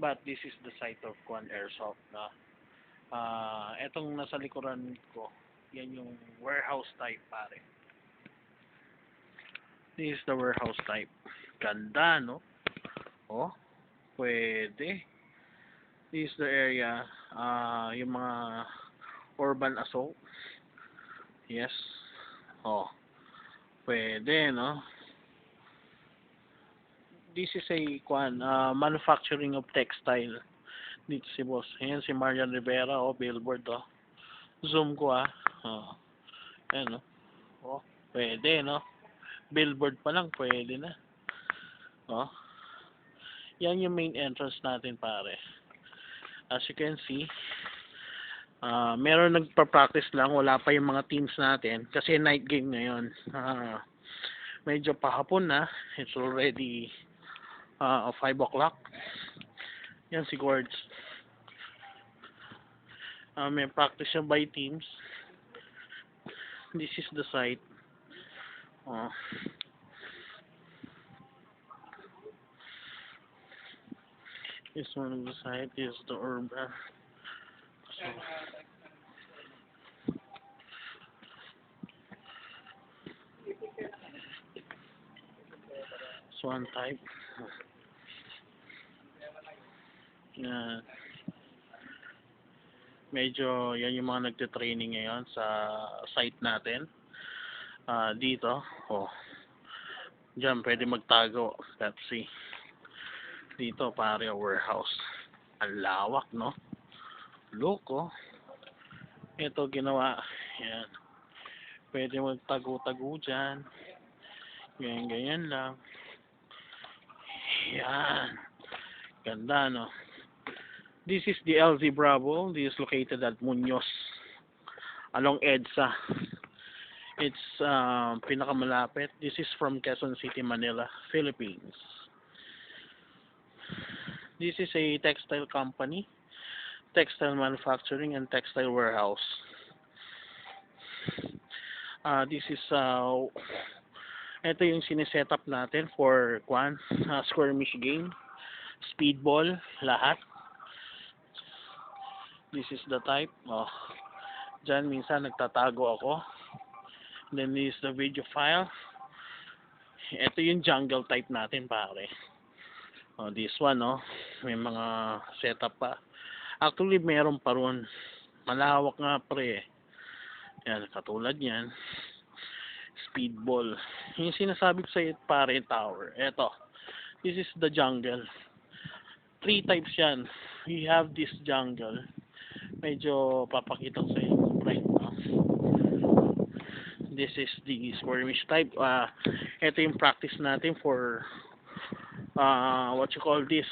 But this is the site of Kwan Airsoft na etong nasa likuran ko, yan yung warehouse type pare. This is the warehouse type. Ganda, no? Oh, pwede. This is the area, yung mga urban assault. Yes. Oh, pwede, no? This is a manufacturing of textile. Dito si boss. Ayan si Marian Rivera, oh, billboard, oh. Zoom ko, ah. Oh. Ayan, no? Oh, pwede, no? Billboard pa lang, pwede na. Oh. Yan yung main entrance natin, pare. As you can see, meron nagpa-practice lang, wala pa yung mga teams natin kasi night game ngayon. Medyo pahapon na, it's already 5 o'clock. Yan si Gords. May practice siya by teams. This is the site. This one of the site is the urban. So one type. Yan. Medyo yan yung mga nagte-training ngayon sa site natin. Dito, oh. Diyan pwede magtago, Pepsi. Dito pare, warehouse. Ang lawak, no? Look, oh. Ito ginawa. Yan. Pwede magtago-tago dyan. Ganyan-ganyan lang. Yan. Ganda, no? This is the LZ Bravo. This is located at Muñoz along EDSA. It's pinakamalapit. This is from Quezon City, Manila, Philippines. This is a textile company, textile manufacturing and textile warehouse. This is ito yung sinesetup natin for skirmish game, speedball, lahat. This is the type. Oh, dyan minsan nagtatago ako. Then this is the video file. Ito yung jungle type natin, pare. Oh, this one, oh, may mga setup pa. Actually, meron pa ron. Malawak nga, pre. Yan, katulad yan. Speedball. Yung sinasabi ko sa pare, tower. Ito. This is the jungle. 3 types yan. We have this jungle. Medyo papakita ko sa inyo right now. This is the skirmish type. Ito yung practice natin for what you call this,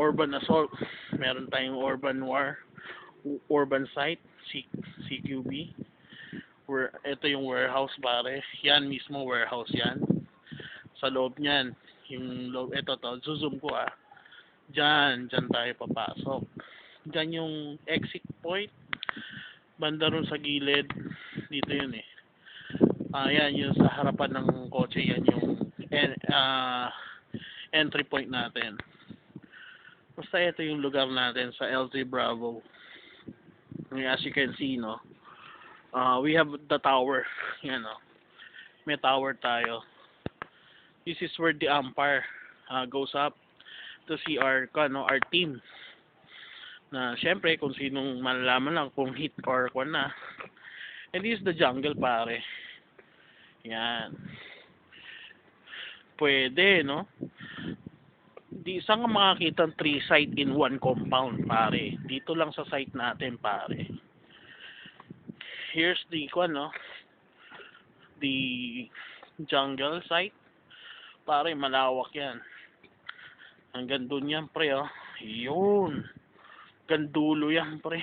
urban assault. Meron tayong urban war, urban site, CQB. Ito yung warehouse, pare. Yan mismo warehouse yan. Sa loob niyan, yung loob, ito to, zoom ko, Diyan tayo papasok. Diyan yung exit point. Banda ron sa gilid. Dito yun, eh. Yan yung sa harapan ng kotse. Yan yung entry point natin. Basta ito yung lugar natin sa LZ Bravo. As you can see, no, we have the tower. Yan, no. May tower tayo. This is where the umpire goes up to see our team. Na syempre kung sinong malalaman lang kung hit or kung na. And this is the jungle, pare. Yan. Pwede, no? Di saan ka makakita 3 site in 1 compound, pare. Dito lang sa site natin, pare. Here's the the jungle site. Pare, malawak yan. Hanggang dun yan, pre, oh. Yun. Gandulo yan, pre.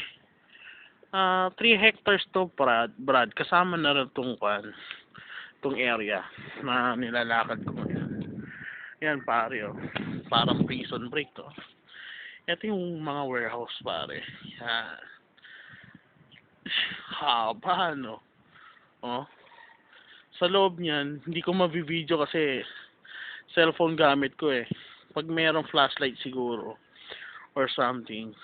3 hectares to, Brad. Kasama na rin tong area na nilalakad ko ngayon. Yan, pare, oh. Parang prison break, to. Ito yung mga warehouse, pare. Yan. Haba, no? Oh. Sa loob niyan, hindi ko ma-video kasi cellphone gamit ko, eh. pag merong flashlight siguro or something.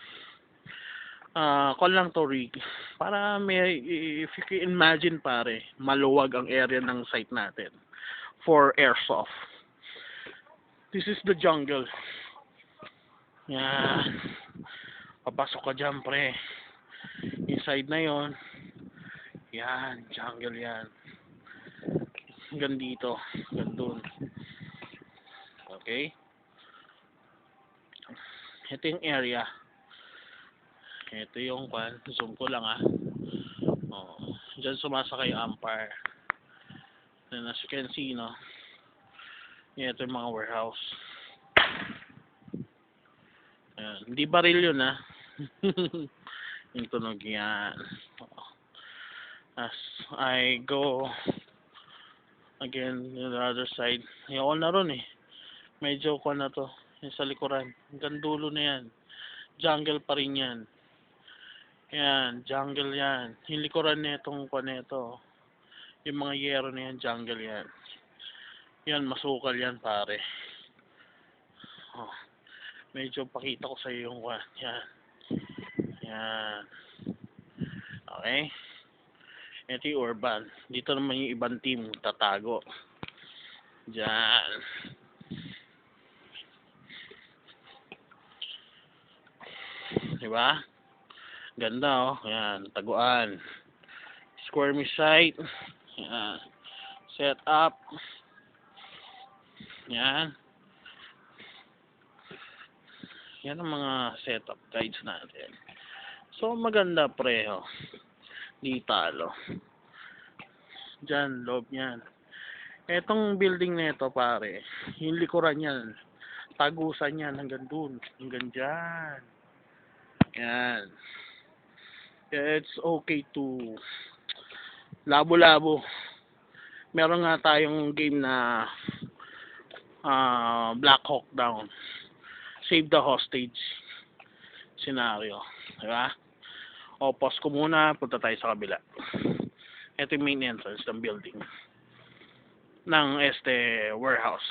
Call lang to Rick. Para may, if you can imagine pare, maluwag ang area ng site natin for airsoft. This is the jungle. Yan. Papasok ka dyan, pre. Inside na yon. Yan, jungle yan. Hanggang dito, hanggang dun. Okay? Ito yung area. Ito yung zoom ko lang oh, dyan sumasakay yung umpire. And as you can see, no, ito yung mga warehouse. Ayan. Hindi baril yun yung tunog yan. As I go again to the other side, ayoko na ron medyo ko na to yung sa likuran, hanggang dulo na yan, jungle pa rin yan. Yan, jungle yan. Yung likuran na itong yung mga yero na yan, jungle yan. Yan, masukal yan, pare. Oh, medyo pakita ko sa iyo yung yan. Yan. Okay? Ito yung urban. Dito naman yung ibang team, tatago. Diyan. Diba? Ganda Yan, taguan. Square me site. Yan. Set up. Yan. Yan ang mga setup guides natin. So maganda pre Di talo. Diyan, loob niyan. Etong building na ito pare, yung likuran niyan, tagusan niyan hanggang dun, hanggang diyan. Yan. It's okay to labo-labo. Meron nga tayong game na Black Hawk Down. Save the hostage scenario. Diba? O, pause ko muna. Punta tayo sa kabila. Ito yung main entrance ng building ng warehouse.